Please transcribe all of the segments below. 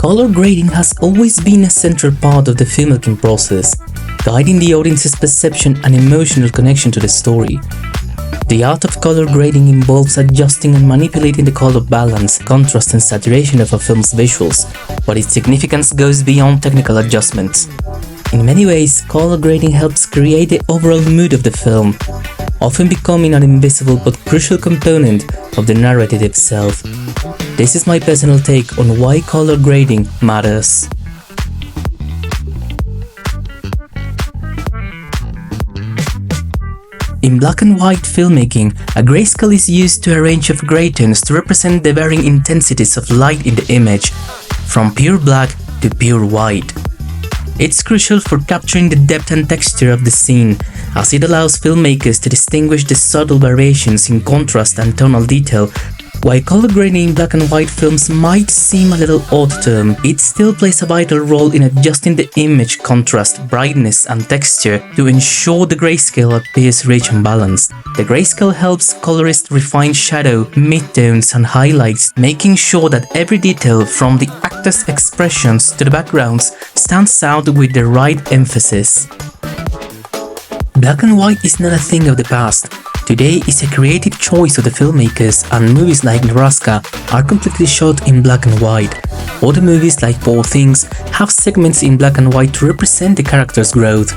Color grading has always been a central part of the filmmaking process, guiding the audience's perception and emotional connection to the story. The art of color grading involves adjusting and manipulating the color balance, contrast and saturation of a film's visuals, but its significance goes beyond technical adjustments. In many ways, color grading helps create the overall mood of the film, often becoming an invisible but crucial component of the narrative itself. This is my personal take on why color grading matters. In black and white filmmaking, a grayscale is used to a range of gray tones to represent the varying intensities of light in the image, from pure black to pure white. It's crucial for capturing the depth and texture of the scene, as it allows filmmakers to distinguish the subtle variations in contrast and tonal detail. While color grading in black and white films might seem a little odd term, it still plays a vital role in adjusting the image contrast, brightness and texture to ensure the grayscale appears rich and balanced. The grayscale helps colorists refine shadow, midtones and highlights, making sure that every detail from the actors' expressions to the backgrounds stands out with the right emphasis. Black and white is not a thing of the past. Today is a creative choice of the filmmakers, and movies like Nebraska are completely shot in black and white. Other movies like Poor Things have segments in black and white to represent the character's growth.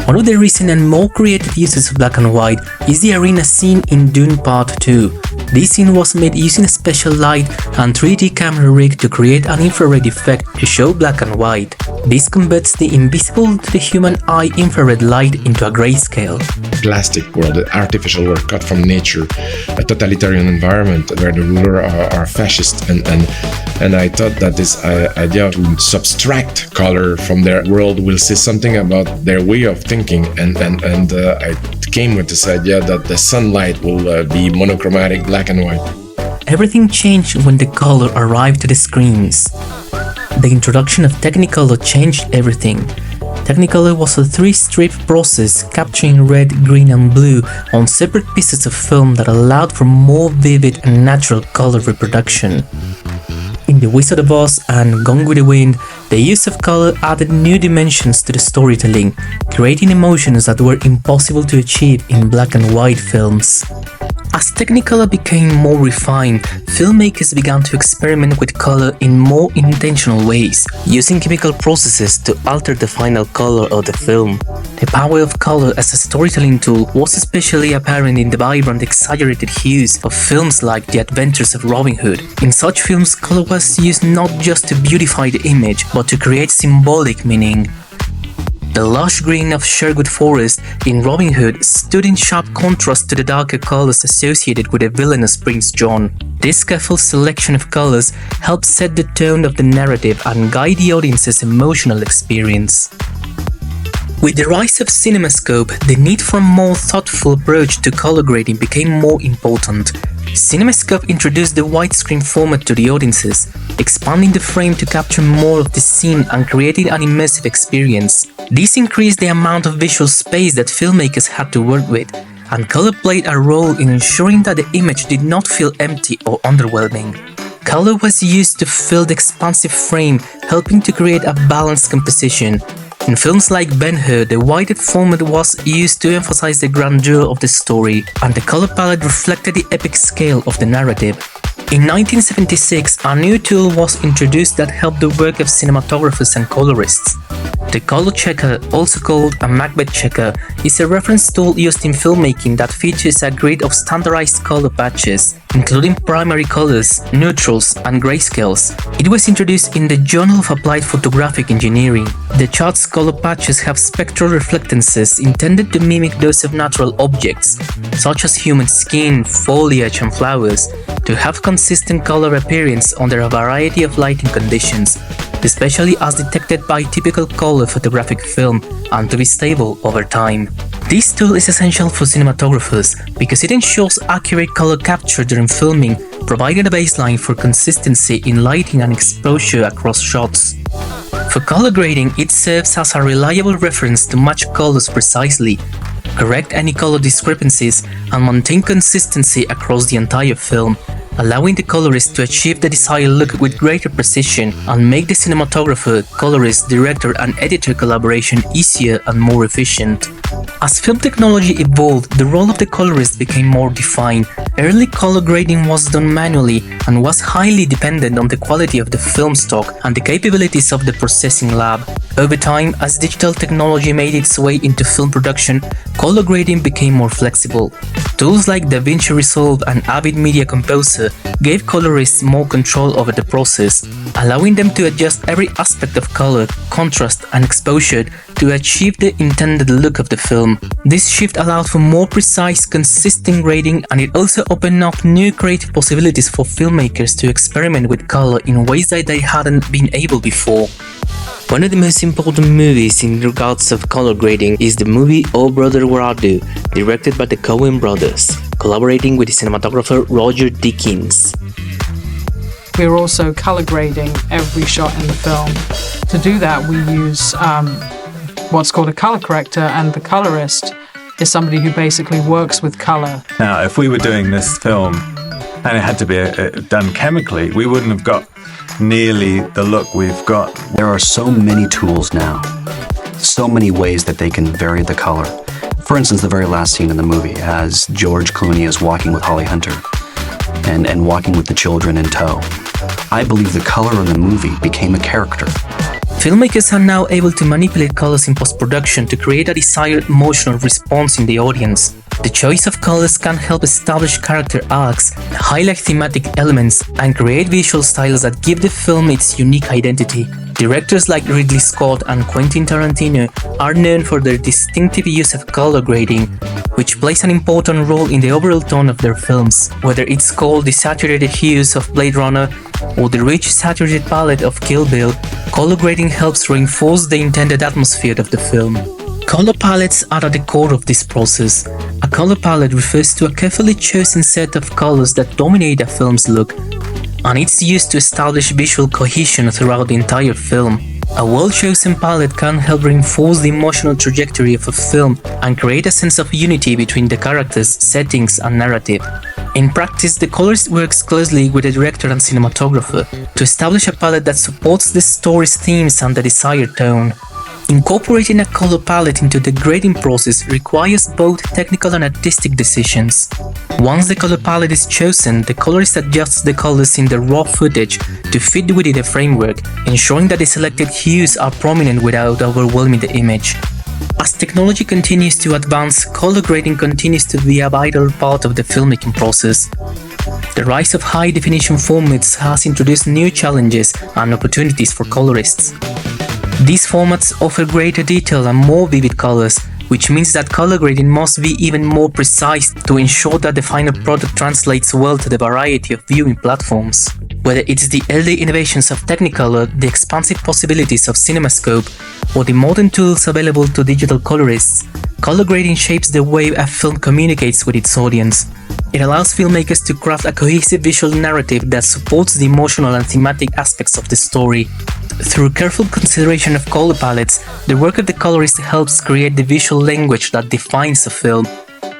One of the recent and more creative uses of black and white is the arena scene in Dune Part Two. This scene was made using a special light and 3D camera rig to create an infrared effect to show black and white. This converts the invisible to the human eye infrared light into a grayscale. Plastic world, artificial world cut from nature, a totalitarian environment where the ruler are fascist, and I thought that this idea to subtract color from their world will say something about their way of thinking, and I came with this idea that the sunlight will be monochromatic, black and white. Everything changed when the color arrived to the screens. The introduction of Technicolor changed everything. Technicolor was a 3-strip process capturing red, green and blue on separate pieces of film that allowed for more vivid and natural color reproduction. In The Wizard of Oz and Gone with the Wind, the use of color added new dimensions to the storytelling, creating emotions that were impossible to achieve in black and white films. As Technicolor became more refined, filmmakers began to experiment with color in more intentional ways, using chemical processes to alter the final color of the film. The power of color as a storytelling tool was especially apparent in the vibrant, exaggerated hues of films like The Adventures of Robin Hood. In such films, color was used not just to beautify the image, but to create symbolic meaning. The lush green of Sherwood Forest in Robin Hood stood in sharp contrast to the darker colors associated with the villainous Prince John. This careful selection of colors helped set the tone of the narrative and guide the audience's emotional experience. With the rise of Cinemascope, the need for a more thoughtful approach to color grading became more important. Cinemascope introduced the widescreen format to the audiences, expanding the frame to capture more of the scene and creating an immersive experience. This increased the amount of visual space that filmmakers had to work with, and color played a role in ensuring that the image did not feel empty or underwhelming. Color was used to fill the expansive frame, helping to create a balanced composition. In films like Ben-Hur, the widened format was used to emphasize the grandeur of the story, and the color palette reflected the epic scale of the narrative. In 1976, a new tool was introduced that helped the work of cinematographers and colorists. The color checker, also called a Macbeth checker, is a reference tool used in filmmaking that features a grid of standardized color patches, including primary colors, neutrals, and grayscales. It was introduced in the Journal of Applied Photographic Engineering. The chart's color patches have spectral reflectances intended to mimic those of natural objects, such as human skin, foliage, and flowers, to have consistent color appearance under a variety of lighting conditions, especially as detected by typical color photographic film, and to be stable over time. This tool is essential for cinematographers because it ensures accurate color capture during filming, providing a baseline for consistency in lighting and exposure across shots. For color grading, it serves as a reliable reference to match colors precisely, correct any color discrepancies, and maintain consistency across the entire film. allowing the colorist to achieve the desired look with greater precision and make the cinematographer, colorist, director and editor collaboration easier and more efficient. As film technology evolved, the role of the colorist became more defined. Early color grading was done manually and was highly dependent on the quality of the film stock and the capabilities of the processing lab. Over time, as digital technology made its way into film production, color grading became more flexible. Tools like DaVinci Resolve and Avid Media Composer gave colorists more control over the process, allowing them to adjust every aspect of color, contrast and exposure to achieve the intended look of the film. This shift allowed for more precise, consistent grading, and it also opened up new creative possibilities for filmmakers to experiment with color in ways that they hadn't been able before. One of the most important movies in regards of color grading is the movie Oh Brother Where Art Thou, directed by the Coen brothers, collaborating with the cinematographer Roger Deakins. We're also color grading every shot in the film. To do that, we use what's called a color corrector, and the colorist is somebody who basically works with color. Now, if we were doing this film and it had to be done chemically, we wouldn't have got nearly the look we've got. There are so many tools now, so many ways that they can vary the color. For instance, the very last scene in the movie, as George Clooney is walking with Holly Hunter and walking with the children in tow. I believe the color in the movie became a character. Filmmakers are now able to manipulate colors in post-production to create a desired emotional response in the audience. The choice of colors can help establish character arcs, highlight thematic elements, and create visual styles that give the film its unique identity. Directors like Ridley Scott and Quentin Tarantino are known for their distinctive use of color grading, which plays an important role in the overall tone of their films. Whether it's called the saturated hues of Blade Runner or the rich saturated palette of Kill Bill, color grading helps reinforce the intended atmosphere of the film. Color palettes are at the core of this process. A color palette refers to a carefully chosen set of colors that dominate a film's look, and it's used to establish visual cohesion throughout the entire film. A well-chosen palette can help reinforce the emotional trajectory of a film and create a sense of unity between the characters, settings, and narrative. In practice, the colorist works closely with the director and cinematographer to establish a palette that supports the story's themes and the desired tone. Incorporating a color palette into the grading process requires both technical and artistic decisions. Once the color palette is chosen, the colorist adjusts the colors in the raw footage to fit within the framework, ensuring that the selected hues are prominent without overwhelming the image. As technology continues to advance, color grading continues to be a vital part of the filmmaking process. The rise of high-definition formats has introduced new challenges and opportunities for colorists. These formats offer greater detail and more vivid colors, which means that color grading must be even more precise to ensure that the final product translates well to the variety of viewing platforms. Whether it's the early innovations of Technicolor, the expansive possibilities of Cinemascope, or the modern tools available to digital colorists, color grading shapes the way a film communicates with its audience. It allows filmmakers to craft a cohesive visual narrative that supports the emotional and thematic aspects of the story. Through careful consideration of color palettes, the work of the colorist helps create the visual language that defines a film,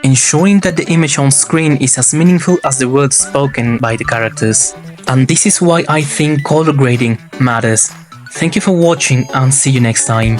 ensuring that the image on screen is as meaningful as the words spoken by the characters. And this is why I think color grading matters. Thank you for watching and see you next time.